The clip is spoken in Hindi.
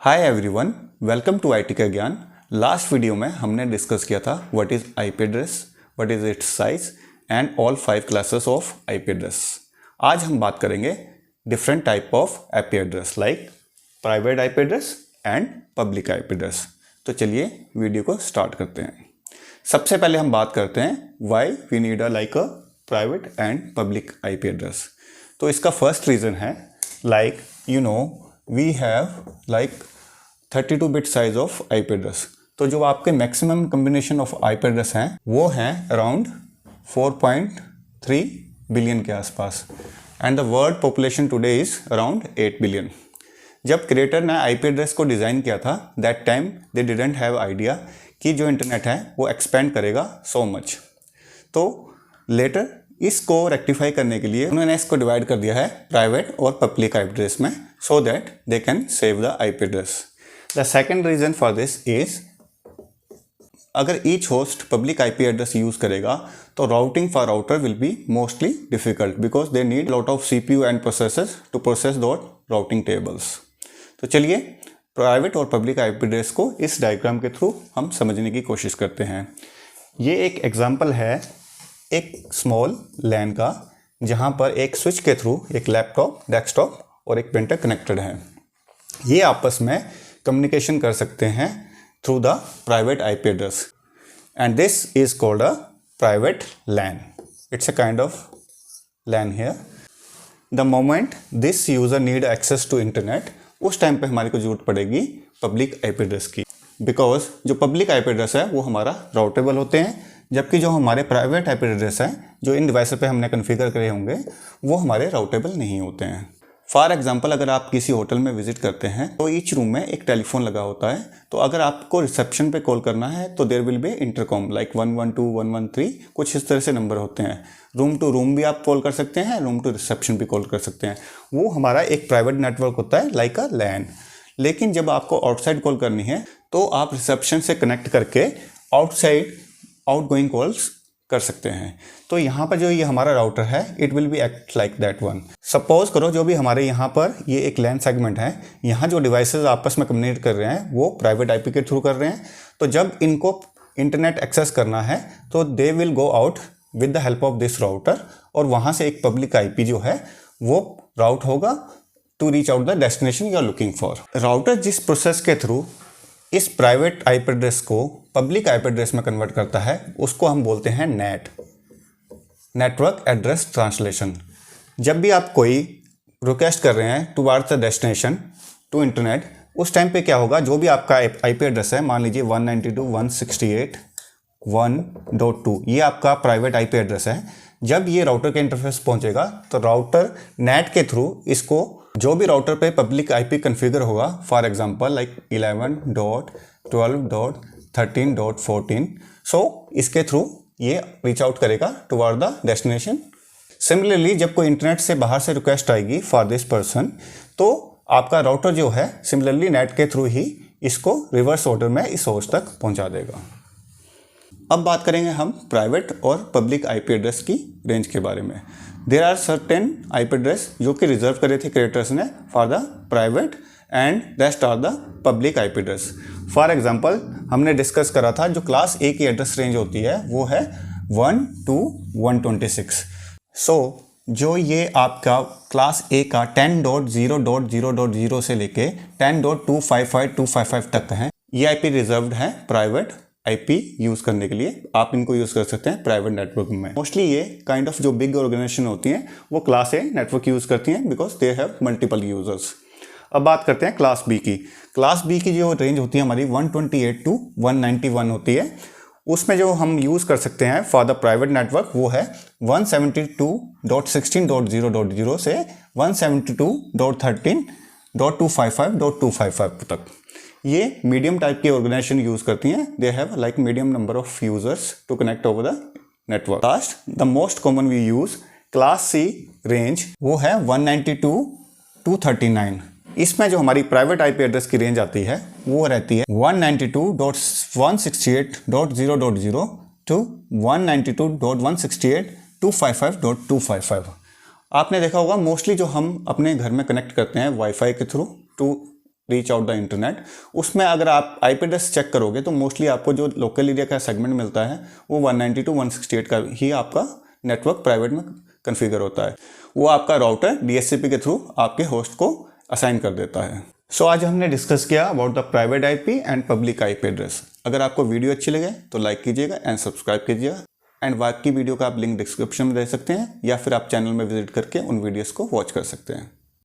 Hi everyone, welcome to IT का ज्ञान। लास्ट वीडियो में हमने डिस्कस किया था what is IP address, what is its size and all 5 classes of IP address. आज हम बात करेंगे different type of IP address like private IP address and public IP address. तो चलिए वीडियो को स्टार्ट करते हैं। सबसे पहले हम बात करते हैं why we need a private and public IP address. तो इसका फर्स्ट रीज़न है like we have 32 bit size of IP address. तो जो आपके maximum combination of IP address हैं वो हैं अराउंड 4.3 बिलियन के आसपास and the world population today is around 8 billion. जब क्रिएटर ने आईपी एड्रेस को डिज़ाइन किया था that time they didn't have idea कि जो इंटरनेट है वो एक्सपेंड करेगा सो मच। तो लेटर इसको रेक्टिफाई करने के लिए उन्होंने इसको डिवाइड कर दिया है प्राइवेट और पब्लिक आईपी एड्रेस में so that they can save the IP address. The second reason for this is अगर each host public IP address use करेगा तो routing for router will be mostly difficult because they need lot of CPU and processors to process those routing tables. तो चलिए प्राइवेट और पब्लिक IP address को इस डायग्राम के थ्रू हम समझने की कोशिश करते हैं। ये एक एग्जाम्पल है एक स्मॉल लैन का जहाँ पर एक स्विच के थ्रू एक लैपटॉप, डेस्कटॉप और एक प्रिंटर कनेक्टेड है। ये आपस में कम्युनिकेशन कर सकते हैं through the private IP address and this is called a private LAN. It's a kind of LAN here. The moment this user need access to internet उस टाइम पे हमारे को जरूरत पड़ेगी पब्लिक आईपी एड्रेस की, बिकॉज जो पब्लिक आईपी एड्रेस है वो हमारा राउटेबल होते हैं, जबकि जो हमारे प्राइवेट आईपी एड्रेस हैं जो इन डिवाइस पे हमने कॉन्फ़िगर करे होंगे वो हमारे राउटेबल नहीं होते हैं। फॉर एग्जाम्पल अगर आप किसी होटल में विजिट करते हैं तो ईच रूम में एक टेलीफोन लगा होता है। तो अगर आपको रिसेप्शन पे कॉल करना है तो there will be intercom like 112 113 कुछ इस तरह से नंबर होते हैं। रूम टू रूम भी आप कॉल कर सकते हैं, रूम टू रिसेप्शन भी कॉल कर सकते हैं। वो हमारा एक प्राइवेट नेटवर्क होता है लाइक अ लैन। लेकिन जब आपको आउटसाइड कॉल करनी है तो आप रिसेप्शन से कनेक्ट करके आउटसाइड आउटगोइंग कॉल्स कर सकते हैं। तो यहाँ पर जो ये हमारा राउटर है it will be act like that one. Suppose करो जो भी हमारे यहाँ पर ये एक लैन सेगमेंट है, यहाँ जो डिवाइसेस आपस में कम्युनिकेट कर रहे हैं वो प्राइवेट आईपी के थ्रू कर रहे हैं। तो जब इनको इंटरनेट एक्सेस करना है तो they will go out with the help of this router और वहाँ से एक पब्लिक आईपी जो है वो राउट होगा to reach out the destination you are looking for. Router जिस प्रोसेस के थ्रू इस प्राइवेट आईपी एड्रेस को पब्लिक आईपी एड्रेस में कन्वर्ट करता है उसको हम बोलते हैं नेट, नेटवर्क एड्रेस ट्रांसलेशन। जब भी आप कोई रिक्वेस्ट कर रहे हैं towards the destination to internet उस टाइम पे क्या होगा, जो भी आपका आईपी एड्रेस है मान लीजिए 192.168.1.2 ये आपका प्राइवेट आईपी एड्रेस है। जब ये राउटर के इंटरफेस पहुंचेगा तो राउटर नेट के थ्रू इसको जो भी राउटर पे पब्लिक आईपी कॉन्फ़िगर होगा फॉर एग्जांपल लाइक 11.12.13.14 सो इसके थ्रू ये रीच आउट करेगा टुवर्ड द डेस्टिनेशन। सिमिलरली जब कोई इंटरनेट से बाहर से रिक्वेस्ट आएगी फॉर दिस पर्सन तो आपका राउटर जो है सिमिलरली नेट के थ्रू ही इसको रिवर्स ऑर्डर में इस होस्ट तक पहुंचा देगा। अब बात करेंगे हम प्राइवेट और पब्लिक आईपी एड्रेस की रेंज के बारे में। There are certain IP address जो कि रिजर्व करे थे क्रिएटर्स ने for the private and rest are the public IP address. For example हमने डिस्कस करा था जो क्लास ए की एड्रेस रेंज होती है वो है 1 to 126। सो जो ये आपका क्लास ए का 10.0.0.0 से लेके 10.255.255 तक है, ये आईपी रिजर्व्ड है प्राइवेट आईपी यूज़ करने के लिए। आप इनको यूज़ कर सकते हैं प्राइवेट नेटवर्क में। मोस्टली ये काइंड ऑफ जो बिग ऑर्गेनाइजेशन होती हैं वो क्लास ए नेटवर्क यूज़ करती हैं because they have multiple users. अब बात करते हैं क्लास बी की। क्लास बी की जो रेंज होती है हमारी 128 to 191 होती है। उसमें जो हम यूज़ कर सकते हैं फॉर द प्राइवेट नेटवर्क वो है 172.16.0.0 से 172.13.255.255 तक। ये मीडियम टाइप की ऑर्गेनाइजेशन यूज़ करती हैं। They have like medium number of users to connect over the network. Last the most common we use class C range वो है 192 to 39। इसमें जो हमारी प्राइवेट आईपी एड्रेस की रेंज आती है वो रहती है 192.168.0.0 to 192.168.255.255। आपने देखा होगा मोस्टली जो हम अपने घर में कनेक्ट करते हैं वाईफाई के through to reach out the internet. उसमें अगर आप आईपी एड्रेस चेक करोगे तो मोस्टली आपको जो लोकल एरिया का सेगमेंट मिलता है वो 192.168 का ही आपका नेटवर्क प्राइवेट में कॉन्फ़िगर होता है। वो आपका राउटर डीएचसीपी के थ्रू आपके होस्ट को असाइन कर देता है। सो आज हमने डिस्कस किया about the private IP and public IP address. अगर आपको वीडियो अच्छी लगे तो लाइक कीजिएगा एंड सब्सक्राइब कीजिएगा। एंड बाकी वीडियो का आप लिंक डिस्क्रिप्शन में दे सकते हैं या फिर आप चैनल में विजिट करके उन वीडियोस को वॉच कर सकते हैं।